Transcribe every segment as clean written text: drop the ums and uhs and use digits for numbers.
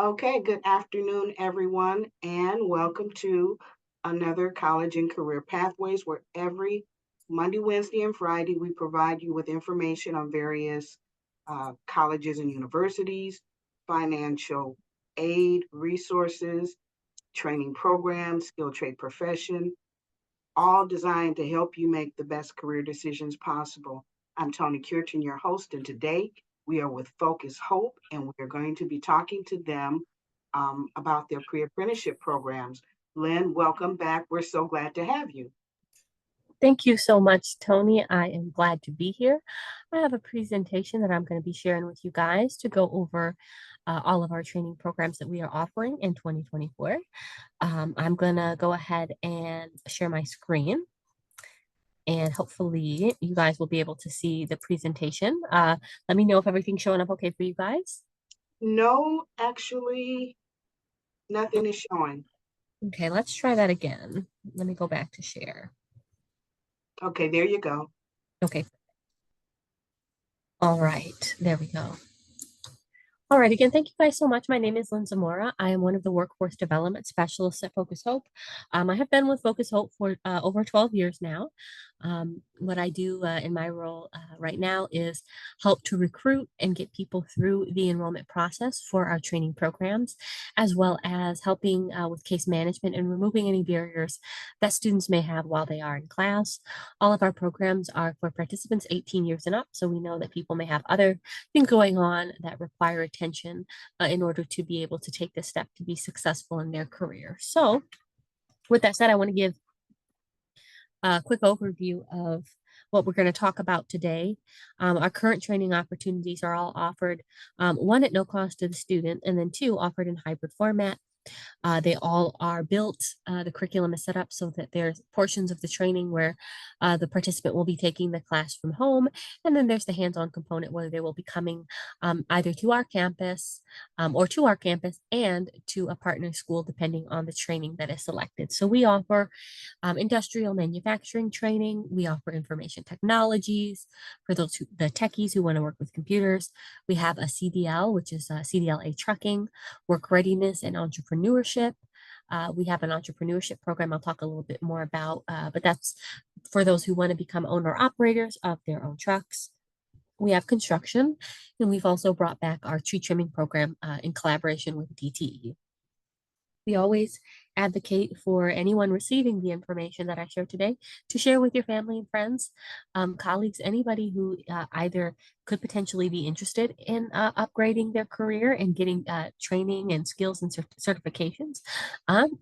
Okay, good afternoon, everyone, and welcome to another College and Career Pathways, where every Monday, Wednesday, and Friday we provide you with information on various colleges and universities, financial aid, resources, training programs, skill trade profession, all designed to help you make the best career decisions possible. I'm Toni Cureton, your host, and today we are with Focus Hope, and we're going to be talking to them about their pre-apprenticeship programs. Lynn, welcome back. We're so glad to have you. Thank you so much, Toni. I am glad to be here. I have a presentation that I'm going to be sharing with you guys to go over all of our training programs that we are offering in 2024. I'm going to go ahead and share my screen, and hopefully you guys will be able to see the presentation. Let me know if everything's showing up okay for you guys. No, actually, nothing is showing. Okay, let's try that again. Let me go back to share. Okay, there you go. Okay. All right, there we go. All right, again, thank you guys so much. My name is Lynn Zamora. I am one of the workforce development specialists at Focus Hope. I have been with Focus Hope for over 12 years now. What I do in my role right now is help to recruit and get people through the enrollment process for our training programs, as well as helping with case management and removing any barriers that students may have while they are in class. All of our programs are for participants 18 years and up, so we know that people may have other things going on that require attention in order to be able to take this step to be successful in their career. So, with that said, I want to give a quick overview of what we're going to talk about today. Our current training opportunities are all offered, one at no cost to the student, and then two offered in hybrid format. They all are built. The curriculum is set up so that there's portions of the training where the participant will be taking the class from home. And then there's the hands-on component where they will be coming either to our campus or to our campus and to a partner school, depending on the training that is selected. So we offer industrial manufacturing training. We offer information technologies for the techies who want to work with computers. We have a CDL, which is CDLA trucking, work readiness, and entrepreneurship. We have an entrepreneurship program I'll talk a little bit more about, but that's for those who want to become owner operators of their own trucks. We have construction, and we've also brought back our tree trimming program in collaboration with DTE. We always advocate for anyone receiving the information that I share today to share with your family and friends, colleagues, anybody who either could potentially be interested in upgrading their career and getting training and skills and certifications,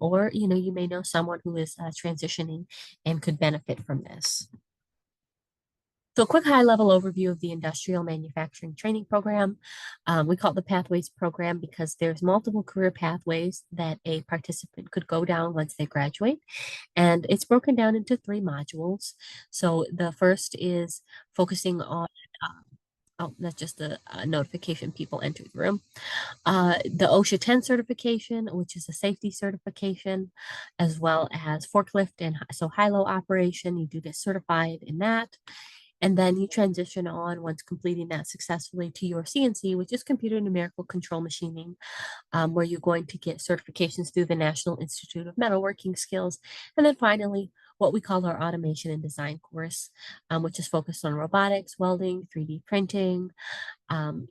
or you may know someone who is transitioning and could benefit from this. So a quick high-level overview of the industrial manufacturing training program. We call it the Pathways program because there's multiple career pathways that a participant could go down once they graduate. And it's broken down into 3 modules. So the first is focusing on oh, that's just the notification people entered the room. The OSHA 10 certification, which is a safety certification, as well as forklift and so high-low operation. You do get certified in that. And then you transition on, once completing that successfully, to your CNC, which is computer numerical control machining, where you're going to get certifications through the National Institute of Metalworking Skills. And then finally, what we call our automation and design course, which is focused on robotics, welding, 3D printing.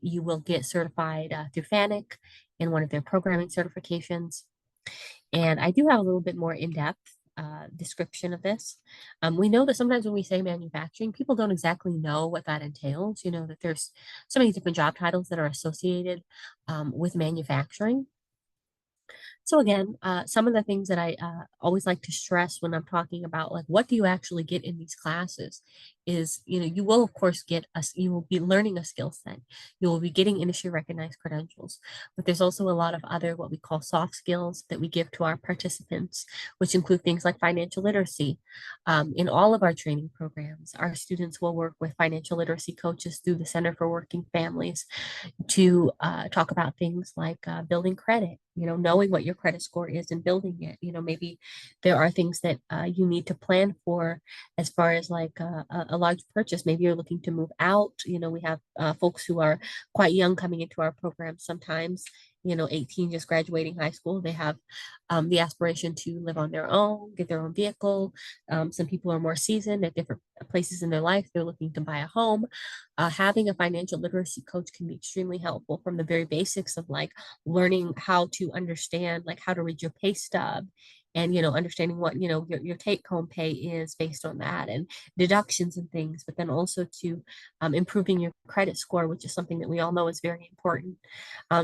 You will get certified through FANUC in one of their programming certifications. And I do have a little bit more in-depth description of this. We know that sometimes when we say manufacturing, people don't exactly know what that entails. You know, that there's so many different job titles that are associated with manufacturing. So again, some of the things that I always like to stress when I'm talking about like what do you actually get in these classes is, you will of course you will be learning a skill set. You will be getting industry recognized credentials, but there's also a lot of other what we call soft skills that we give to our participants, which include things like financial literacy. In all of our training programs, our students will work with financial literacy coaches through the Center for Working Families to talk about things like building credit, knowing what your credit score is and building it. Maybe there are things that you need to plan for as far as like a large purchase. Maybe you're looking to move out. We have folks who are quite young coming into our program sometimes, 18, just graduating high school. They have the aspiration to live on their own, get their own vehicle. Some people are more seasoned at different places in their life. They're looking to buy a home. Having a financial literacy coach can be extremely helpful, from the very basics of like learning how to understand, like how to read your pay stub, and understanding what your take home pay is based on that, and deductions and things, but then also to improving your credit score, which is something that we all know is very important.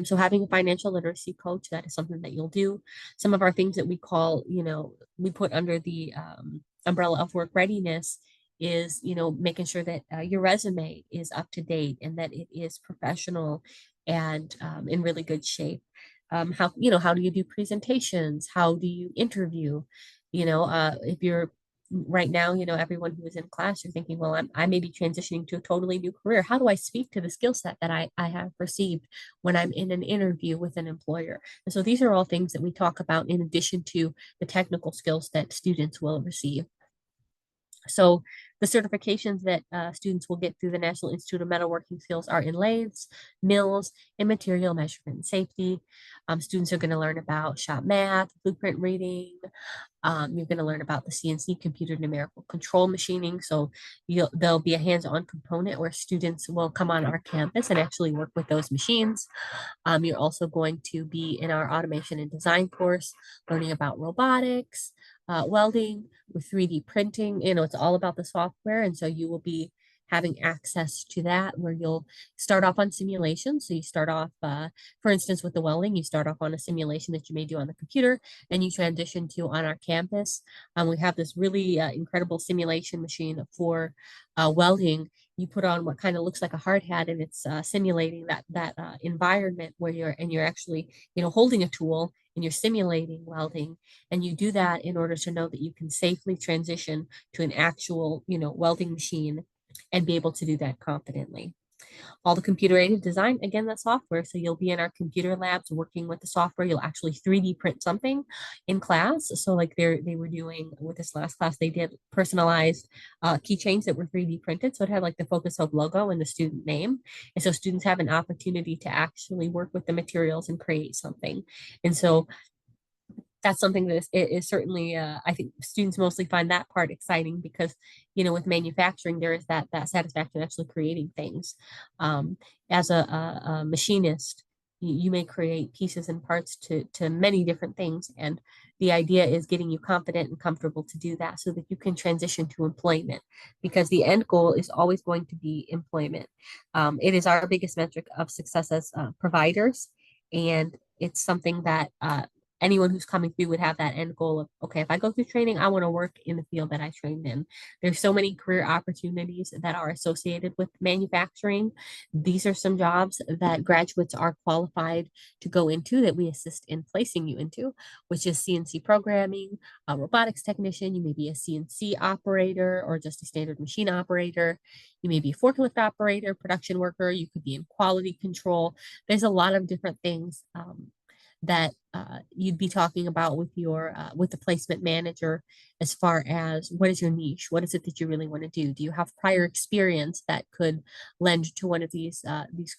So having a financial literacy coach, that is something that you'll do. Some of our things that we call, we put under the umbrella of work readiness is, making sure that your resume is up to date and that it is professional and in really good shape. How do you do presentations? How do you interview? If you're right now, everyone who is in class, you're thinking, well, I may be transitioning to a totally new career. How do I speak to the skill set that I have received when I'm in an interview with an employer? And so these are all things that we talk about in addition to the technical skills that students will receive. So the certifications that students will get through the National Institute of Metalworking Skills are in lathes, mills, and material measurement and safety. Students are going to learn about shop math, blueprint reading. You're going to learn about the CNC, computer numerical control machining. So there'll be a hands-on component where students will come on our campus and actually work with those machines. You're also going to be in our automation and design course, learning about robotics, welding, with 3D printing. It's all about the software. And so you will be having access to that, where you'll start off on simulation. So you start off, for instance, with the welding, you start off on a simulation that you may do on the computer, and you transition to on our campus. We have this really incredible simulation machine for welding. You put on what kind of looks like a hard hat, and it's simulating that environment where you're actually holding a tool and you're simulating welding, and you do that in order to know that you can safely transition to an actual welding machine and be able to do that confidently. All the computer aided design, again, that's software. So you'll be in our computer labs working with the software. You'll actually 3D print something in class. So like they were doing with this last class, they did personalized keychains that were 3D printed. So it had like the Focus Hub logo and the student name. And so students have an opportunity to actually work with the materials and create something. And so that's something that is certainly, I think students mostly find that part exciting, because with manufacturing there is that satisfaction actually creating things. As a machinist, you may create pieces and parts to many different things, and the idea is getting you confident and comfortable to do that so that you can transition to employment, because the end goal is always going to be employment. It is our biggest metric of success as providers, and it's something that anyone who's coming through would have that end goal of, okay, if I go through training, I want to work in the field that I trained in. There's so many career opportunities that are associated with manufacturing. These are some jobs that graduates are qualified to go into, that we assist in placing you into, which is CNC programming, a robotics technician. You may be a CNC operator or just a standard machine operator. You may be a forklift operator, production worker. You could be in quality control. There's a lot of different things that you'd be talking about with the placement manager, as far as what is your niche, what is it that you really want to do you have prior experience that could lend to one of these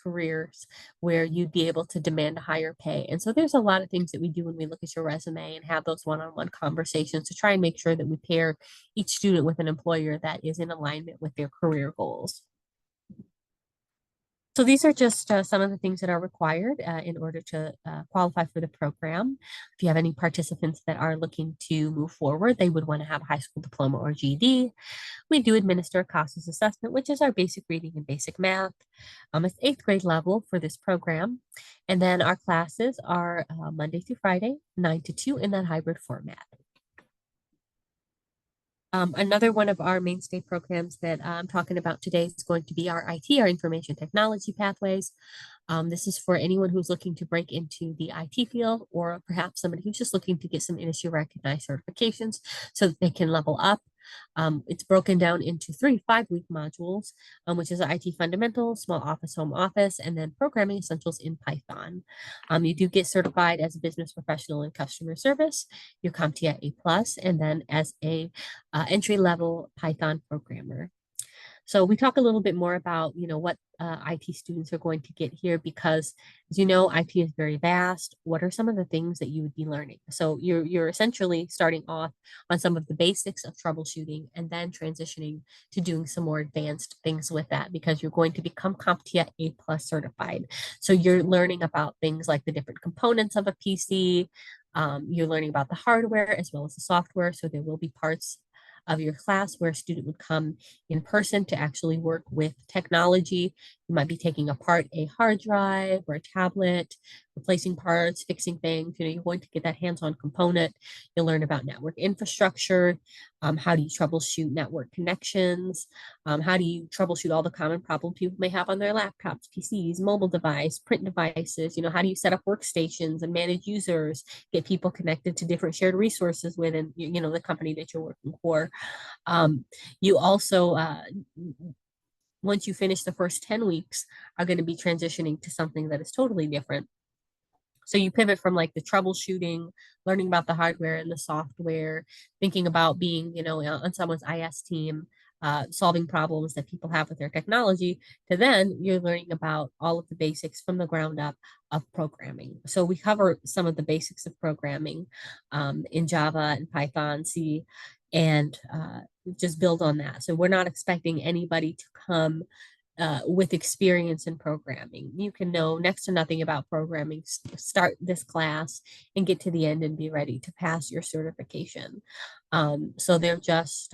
careers where you'd be able to demand a higher pay. And so there's a lot of things that we do when we look at your resume and have those one-on-one conversations to try and make sure that we pair each student with an employer that is in alignment with their career goals. So these are just some of the things that are required in order to qualify for the program. If you have any participants that are looking to move forward, they would want to have a high school diploma or GED. We do administer a CASAS assessment, which is our basic reading and basic math. It's 8th grade level for this program. And then our classes are Monday through Friday, 9 to 2 in that hybrid format. Another one of our mainstay programs that I'm talking about today is going to be our IT, our information technology pathways. This is for anyone who's looking to break into the IT field, or perhaps somebody who's just looking to get some industry recognized certifications so that they can level up. It's broken down into 3 5-week modules, which is IT fundamentals, small office, home office, and then programming essentials in Python. You do get certified as a business professional in customer service, your CompTIA A+, and then as a entry-level Python programmer. So we talk a little bit more about, what IT students are going to get here because, as you know, IT is very vast. What are some of the things that you would be learning? So you're essentially starting off on some of the basics of troubleshooting and then transitioning to doing some more advanced things with that because you're going to become CompTIA A plus certified. So you're learning about things like the different components of a PC. You're learning about the hardware as well as the software. So there will be parts of your class where a student would come in person to actually work with technology. You might be taking apart a hard drive or a tablet, replacing parts, fixing things. You're going to get that hands-on component. You'll learn about network infrastructure. How do you troubleshoot network connections? How do you troubleshoot all the common problems people may have on their laptops, PCs, mobile device, print devices? How do you set up workstations and manage users, get people connected to different shared resources within, the company that you're working for? You also, once you finish the first 10 weeks, are going to be transitioning to something that is totally different. So you pivot from like the troubleshooting, learning about the hardware and the software, thinking about being, on someone's IS team, solving problems that people have with their technology, to then you're learning about all of the basics from the ground up of programming. So we cover some of the basics of programming in Java and Python, C, and just build on that. So we're not expecting anybody to come with experience in programming. You can know next to nothing about programming, start this class and get to the end and be ready to pass your certification. So they're just,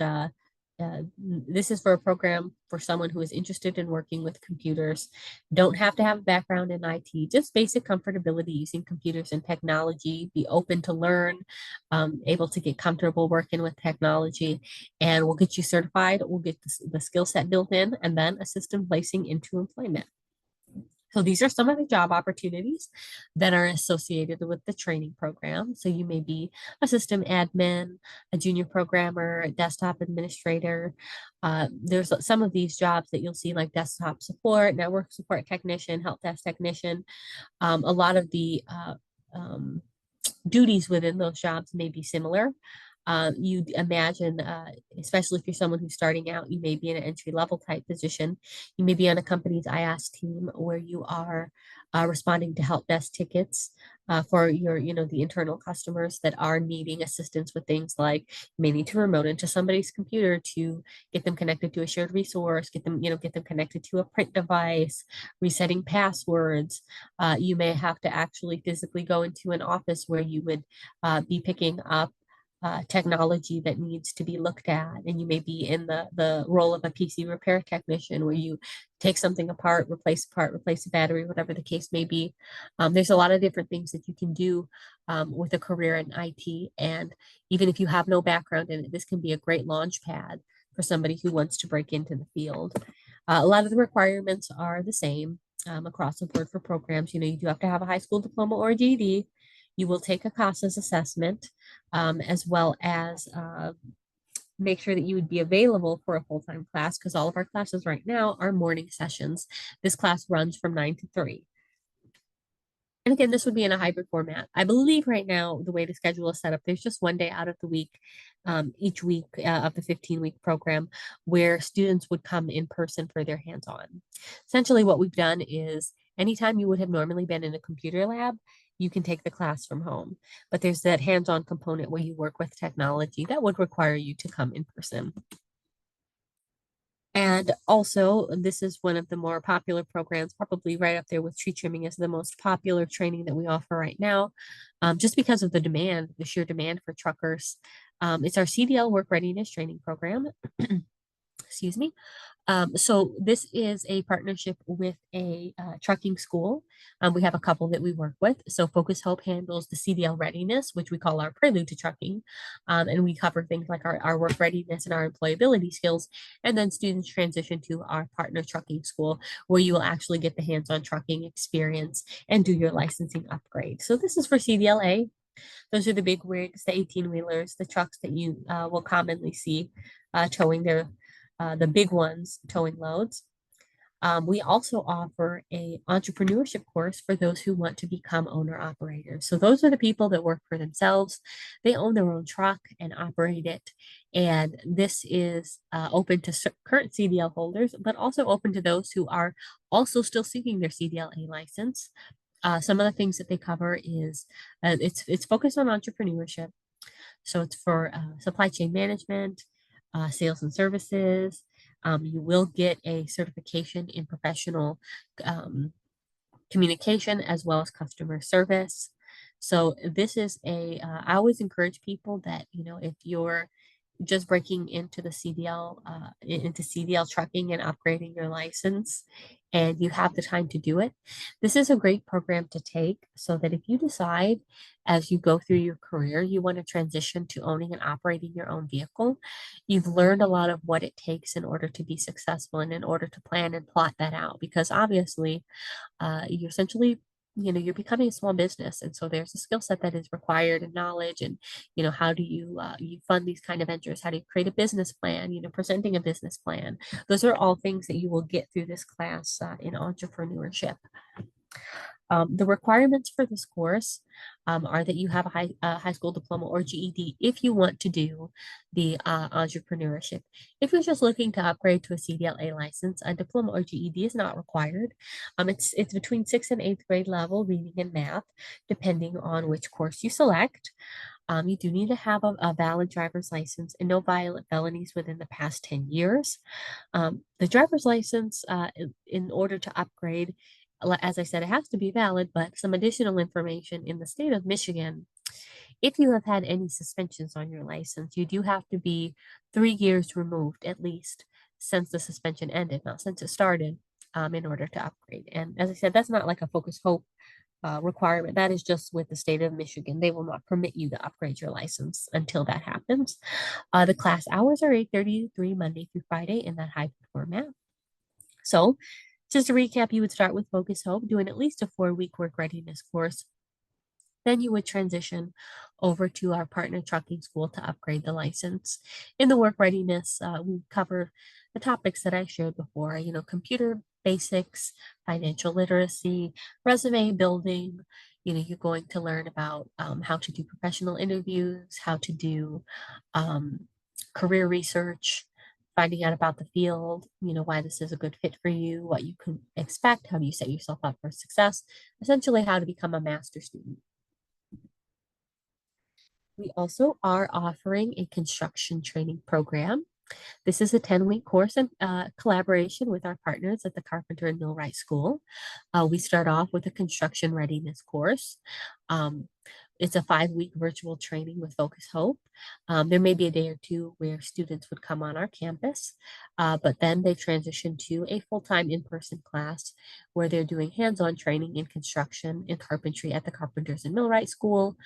this is for a program for someone who is interested in working with computers. Don't have to have a background in IT, just basic comfortability using computers and technology, be open to learn, able to get comfortable working with technology, and we'll get you certified. We'll get the skill set built in and then a system placing into employment. So these are some of the job opportunities that are associated with the training program. So you may be a system admin, a junior programmer, a desktop administrator. There's some of these jobs that you'll see like desktop support, network support technician, help desk technician. A lot of the duties within those jobs may be similar. You imagine, especially if you're someone who's starting out, you may be in an entry level type position. You may be on a company's IaaS team where you are responding to help desk tickets for your, the internal customers that are needing assistance with things like you may need to remote into somebody's computer to get them connected to a shared resource, get them connected to a print device, resetting passwords. You may have to actually physically go into an office where you would be picking up technology that needs to be looked at. And you may be in the role of a PC repair technician where you take something apart, replace a battery, whatever the case may be. There's a lot of different things that you can do with a career in IT. And even if you have no background in it, this can be a great launch pad for somebody who wants to break into the field. A lot of the requirements are the same across the board for programs. You do have to have a high school diploma or a GED. You will take a CASAS assessment, as well as make sure that you would be available for a full-time class because all of our classes right now are morning sessions. This class runs from 9 to 3. And again, this would be in a hybrid format. I believe right now the way the schedule is set up, there's just one day out of the week, each week of the 15-week program, where students would come in person for their hands-on. Essentially, what we've done is anytime you would have normally been in a computer lab, you can take the class from home. But there's that hands-on component where you work with technology that would require you to come in person. And also, this is one of the more popular programs, probably right up there with tree trimming is the most popular training that we offer right now, just because of the demand, the sheer demand for truckers. It's our CDL work readiness training program. Excuse me. So this is a partnership with a trucking school. We have a couple that we work with. So Focus Hope handles the CDL readiness, which we call our prelude to trucking. And we cover things like our work readiness and our employability skills. And then students transition to our partner trucking school, where you will actually get the hands-on trucking experience and do your licensing upgrade. So this is for CDLA. Those are the big rigs, the 18-wheelers, the trucks that you will commonly see towing the big ones towing loads. We also offer a entrepreneurship course for those who want to become owner operators. So those are the people that work for themselves. They own their own truck and operate it. And this is open to current CDL holders, but also open to those who are also still seeking their CDLA license. Some of the things that they cover is it's focused on entrepreneurship. So it's for supply chain management, sales and services. You will get a certification in professional um, communication as well as customer service. So this is I always encourage people that, if you're just breaking into the into CDL trucking and upgrading your license, and you have the time to do it, this is a great program to take so that if you decide as you go through your career, you want to transition to owning and operating your own vehicle, you've learned a lot of what it takes in order to be successful and in order to plan and plot that out. Because obviously, you're essentially you're becoming a small business, and so there's a skill set that is required and knowledge. And how do you fund these kind of ventures? How do you create a business plan? Presenting a business plan. Those are all things that you will get through this class in entrepreneurship. The requirements for this course are that you have a high school diploma or GED if you want to do the entrepreneurship. If you're just looking to upgrade to a CDLA license, a diploma or GED is not required. It's between 6th and 8th grade level reading and math, depending on which course you select. You do need to have a valid driver's license and no violent felonies within the past 10 years. The driver's license, in order to upgrade, as I said, it has to be valid, but some additional information in the state of Michigan, if you have had any suspensions on your license, you do have to be 3 years removed at least since the suspension ended, not since it started, in order to upgrade. And as I said, that's not like a Focus Hope requirement. That is just with the state of Michigan. They will not permit you to upgrade your license until that happens. The class hours are 8:30 to 3 Monday through Friday in that hybrid format. So just to recap, you would start with Focus Hope, doing at least a 4-week work readiness course. Then you would transition over to our partner trucking school to upgrade the license. In the work readiness, we cover the topics that I shared before, computer basics, financial literacy, resume building. You're going to learn about how to do professional interviews, how to do career research, finding out about the field, why this is a good fit for you, what you can expect, how do you set yourself up for success, essentially how to become a master student. We also are offering a construction training program. This is a 10-week course in collaboration with our partners at the Carpenter and Millwright School. We start off with a construction readiness course. It's a 5-week virtual training with Focus Hope. There may be a day or two where students would come on our campus, but then they transition to a full-time in-person class where they're doing hands-on training in construction and carpentry at the Carpenters and Millwright School.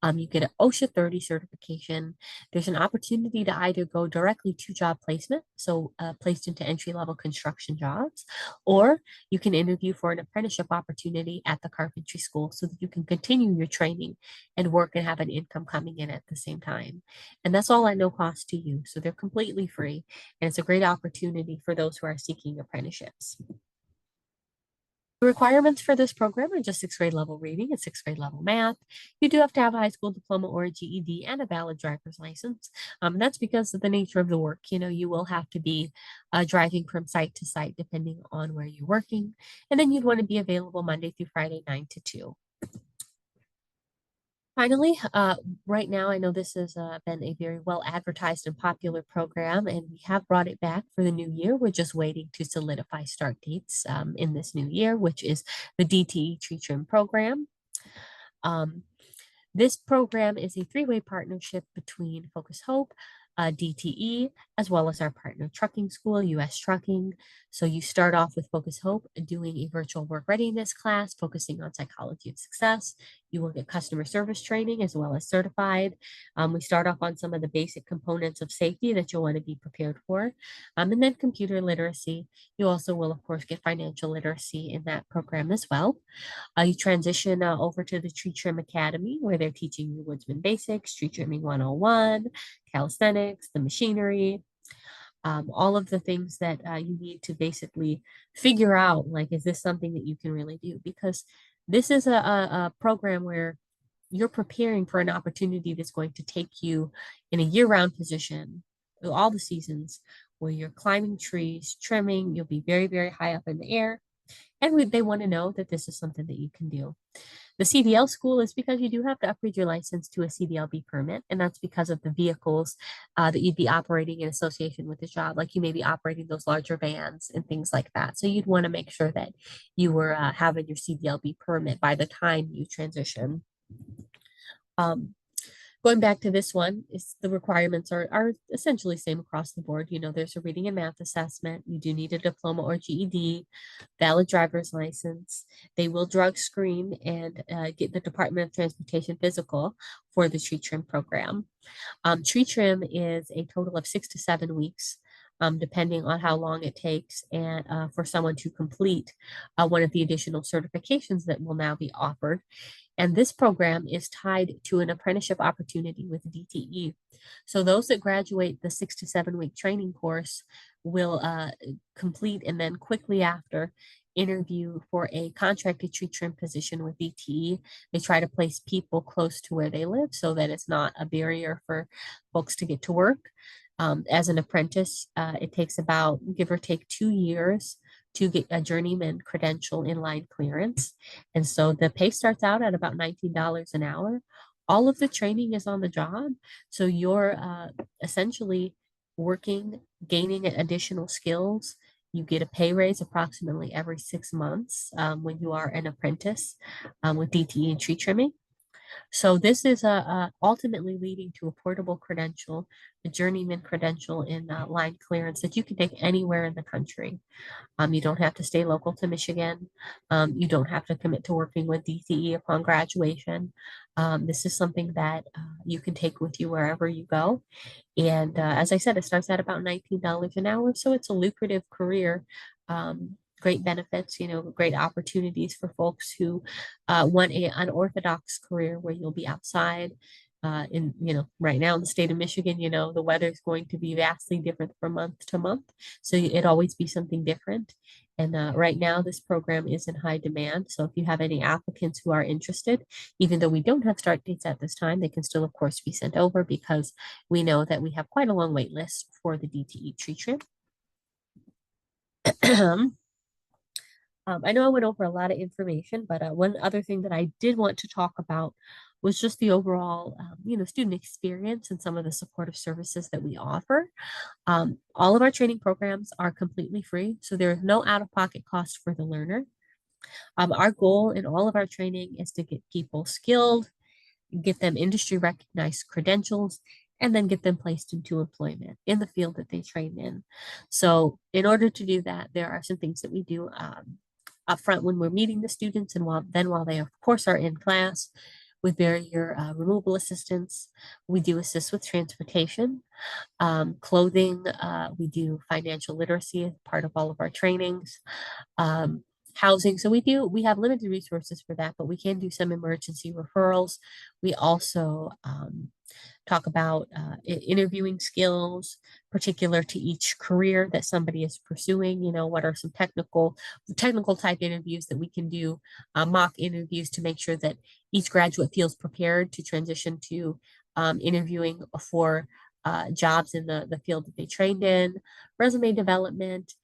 You get an OSHA 30 certification. There's an opportunity to either go directly to job placement, so placed into entry-level construction jobs, or you can interview for an apprenticeship opportunity at the carpentry school so that you can continue your training and work and have an income coming in at the same time. And that's all at no cost to you. So they're completely free. And it's a great opportunity for those who are seeking apprenticeships. The requirements for this program are just 6th grade level reading and 6th grade level math. You do have to have a high school diploma or a GED and a valid driver's license. That's because of the nature of the work. You will have to be driving from site to site depending on where you're working. And then you'd want to be available Monday through Friday, 9 to 2. Finally, right now, I know this has been a very well advertised and popular program, and we have brought it back for the new year. We're just waiting to solidify start dates in this new year, which is the DTE Tree Trim Program. This program is a 3-way partnership between Focus Hope, DTE, as well as our partner trucking school, US Trucking. So you start off with Focus Hope doing a virtual work readiness class focusing on psychology of success. You will get customer service training as well as certified. We start off on some of the basic components of safety that you'll want to be prepared for. And then computer literacy. You also will, of course, get financial literacy in that program as well. You transition over to the Tree Trim Academy, where they're teaching you woodsman basics, tree trimming 101, calisthenics, the machinery. all of the things that you need to basically figure out, like, is this something that you can really do? Because this is a program where you're preparing for an opportunity that's going to take you in a year-round position through all the seasons where you're climbing trees, trimming, you'll be very, very high up in the air. And they want to know that this is something that you can do. The CDL school is because you do have to upgrade your license to a CDLB permit, and that's because of the vehicles that you'd be operating in association with the job. Like you may be operating those larger vans and things like that. So you'd want to make sure that you were having your CDLB permit by the time you transition. Um, Going back to this one, is the requirements are essentially same across the board. You know, there's a reading and math assessment. You do need a diploma or GED, valid driver's license. They will drug screen and get the Department of Transportation physical for the tree trim program. Tree trim is a total of 6 to 7 weeks. Depending on how long it takes, and for someone to complete one of the additional certifications that will now be offered. And this program is tied to an apprenticeship opportunity with DTE. So those that graduate the 6 to 7 week training course will complete and then quickly after interview for a contracted tree trim position with DTE. They try to place people close to where they live so that it's not a barrier for folks to get to work. As an apprentice, it takes about, give or take, 2 years to get a journeyman credential in line clearance. And so the pay starts out at about $19 an hour. All of the training is on the job. So you're essentially working, gaining additional skills. You get a pay raise approximately every 6 months when you are an apprentice with DTE and tree trimming. So this is ultimately leading to a portable credential, a journeyman credential in line clearance that you can take anywhere in the country. You don't have to stay local to Michigan. You don't have to commit to working with DTE upon graduation. This is something that you can take with you wherever you go. And as I said, it starts at about $19 an hour. So it's a lucrative career. Great benefits, you know, great opportunities for folks who want a unorthodox career where you'll be outside. Right now in the state of Michigan, you know, the weather is going to be vastly different from month to month. So it always be something different. And right now, this program is in high demand. So if you have any applicants who are interested, even though we don't have start dates at this time, they can still, of course, be sent over because we know that we have quite a long wait list for the DTE tree trim. I know I went over a lot of information, but one other thing that I did want to talk about was just the overall, student experience and some of the supportive services that we offer. All of our training programs are completely free, so there is no out-of-pocket cost for the learner. Our goal in all of our training is to get people skilled, get them industry recognized credentials, and then get them placed into employment in the field that they train in. So in order to do that, there are some things that we do up front when we're meeting the students, and while they of course are in class with barrier removal assistance. We do assist with transportation, clothing. We do financial literacy as part of all of our trainings. Housing. So we have limited resources for that, but we can do some emergency referrals. We also talk about interviewing skills particular to each career that somebody is pursuing. You know, what are some technical type interviews that we can do, mock interviews to make sure that each graduate feels prepared to transition to interviewing for jobs in the field that they trained in, resume development.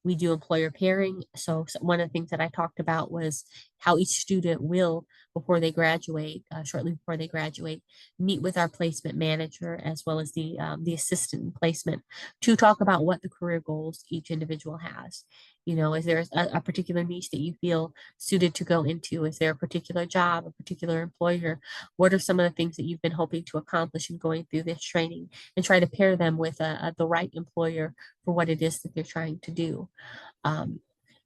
We do employer pairing. So one of the things that I talked about was how each student will, before they graduate, shortly before they graduate, meet with our placement manager as well as the assistant in placement to talk about what the career goals each individual has. You know, is there a particular niche that you feel suited to go into? Is there a particular job, a particular employer? What are some of the things that you've been hoping to accomplish in going through this training, and try to pair them with the right employer for what it is that they're trying to do. Um,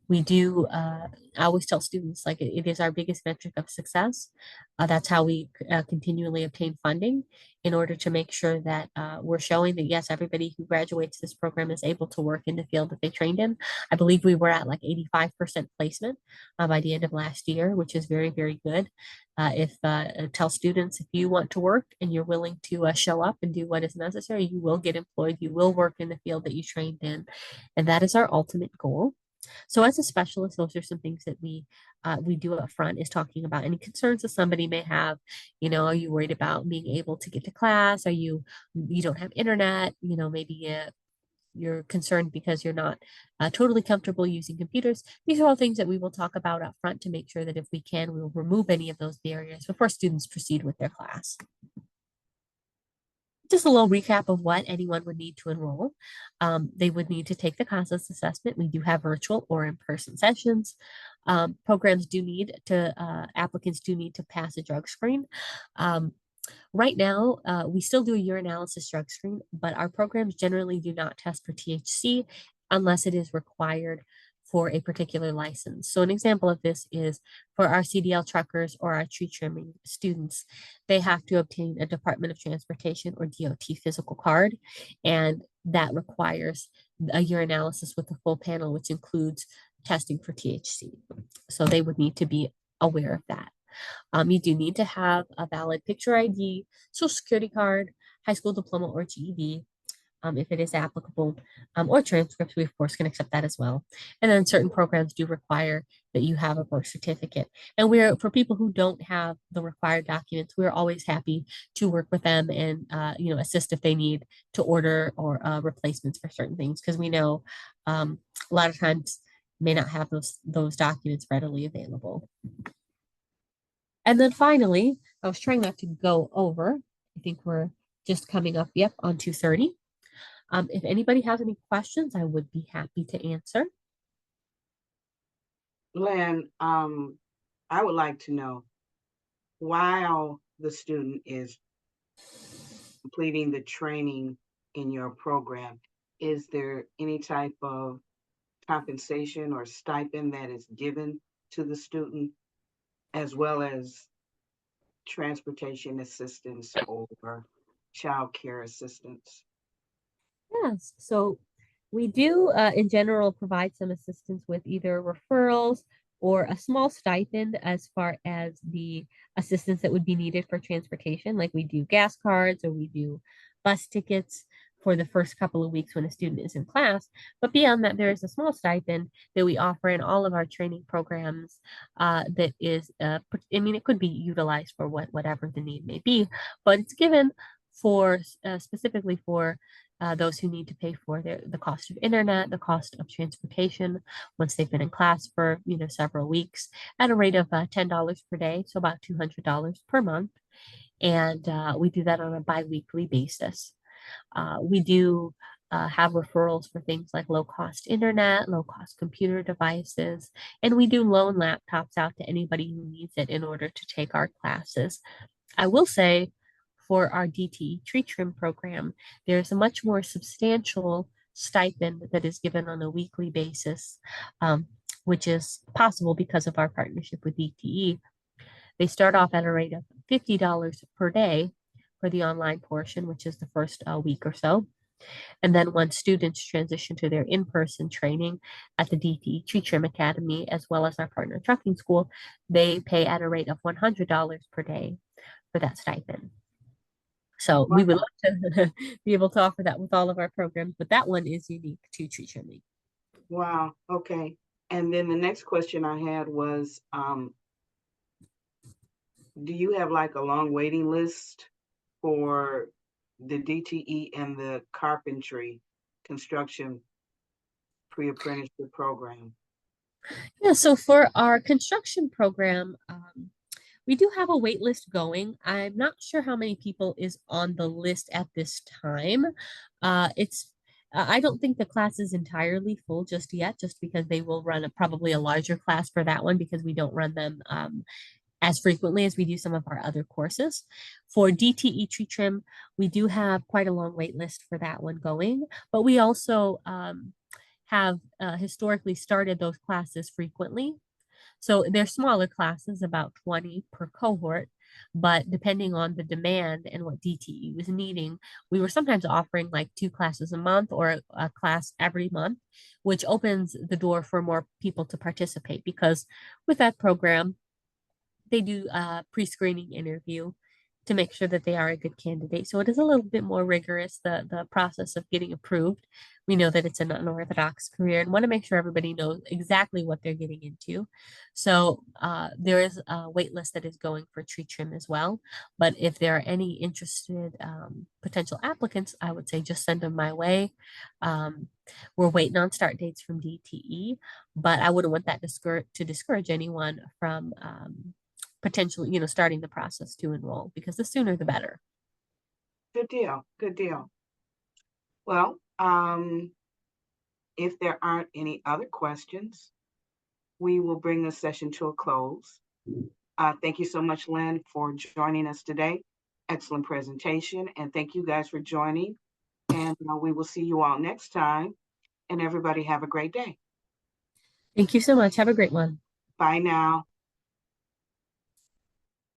We do, I always tell students, like, it is our biggest metric of success. That's how we continually obtain funding in order to make sure that we're showing that, yes, everybody who graduates this program is able to work in the field that they trained in. I believe we were at like 85% placement by the end of last year, which is very, very good. If Tell students, if you want to work and you're willing to show up and do what is necessary, you will get employed, you will work in the field that you trained in. And that is our ultimate goal. So as a specialist, those are some things that we do up front, is talking about any concerns that somebody may have. You know, are you worried about being able to get to class? Are you don't have internet? You know, maybe you're concerned because you're not totally comfortable using computers. These are all things that we will talk about up front to make sure that if we can, we will remove any of those barriers before students proceed with their class. Just a little recap of what anyone would need to enroll. They would need to take the CASAS assessment. We do have virtual or in-person sessions. Applicants do need to pass a drug screen. Um, Right now, we still do a urinalysis drug screen, but our programs generally do not test for THC unless it is required for a particular license. So an example of this is for our CDL truckers or our tree trimming students, they have to obtain a Department of Transportation or DOT physical card, and that requires a urinalysis with a full panel, which includes testing for THC. So they would need to be aware of that. You do need to have a valid picture ID, social security card, high school diploma or GED, if it is applicable, or transcripts. We, of course, can accept that as well. And then certain programs do require that you have a birth certificate. And for people who don't have the required documents, we're always happy to work with them and, assist if they need to order or replacements for certain things, because we know a lot of times may not have those documents readily available. And then finally, I was trying not to go over. I think we're just coming up, yep, on 2:30. If anybody has any questions, I would be happy to answer. Len, I would like to know, while the student is completing the training in your program, is there any type of compensation or stipend that is given to the student, as well as transportation assistance or child care assistance? Yes, so we do, in general, provide some assistance with either referrals or a small stipend as far as the assistance that would be needed for transportation. Like we do gas cards or we do bus tickets for the first couple of weeks when a student is in class. But beyond that, there is a small stipend that we offer in all of our training programs that is, I mean, it could be utilized for whatever the need may be, but it's given for specifically for those who need to pay for the cost of internet, the cost of transportation once they've been in class for several weeks at a rate of $10 per day, so about $200 per month. And we do that on a biweekly basis. We do have referrals for things like low cost internet, low cost computer devices, and we do loan laptops out to anybody who needs it in order to take our classes. I will say for our DTE tree trim program, there's a much more substantial stipend that is given on a weekly basis, which is possible because of our partnership with DTE. They start off at a rate of $50 per day for the online portion, which is the first week or so. And then once students transition to their in-person training at the DTE Tree Trim Academy, as well as our partner trucking school, they pay at a rate of $100 per day for that stipend. So we would love to be able to offer that with all of our programs, but that one is unique to tree trimming. Wow. Okay. And then the next question I had was, do you have like a long waiting list for the DTE and the carpentry construction pre-apprenticeship program? Yeah, so for our construction program, we do have a wait list going. I'm not sure how many people is on the list at this time. I don't think the class is entirely full just yet, just because they will run probably a larger class for that one because we don't run them as frequently as we do some of our other courses. For DTE tree trim, we do have quite a long wait list for that one going, but we also have historically started those classes frequently. So they're smaller classes, about 20 per cohort, but depending on the demand and what DTE was needing, we were sometimes offering like 2 classes a month or a class every month, which opens the door for more people to participate because with that program, they do a pre-screening interview to make sure that they are a good candidate. So it is a little bit more rigorous, the process of getting approved. We know that it's an unorthodox career and want to make sure everybody knows exactly what they're getting into. So there is a wait list that is going for tree trim as well. But if there are any interested potential applicants, I would say just send them my way. Um, we're waiting on start dates from DTE, but I wouldn't want that to discourage anyone from potentially, starting the process to enroll because the sooner the better. Good deal. Good deal. Well, if there aren't any other questions, we will bring this session to a close. Thank you so much, Lynn, for joining us today. Excellent presentation. And thank you guys for joining. And we will see you all next time. And everybody have a great day. Thank you so much. Have a great one. Bye now.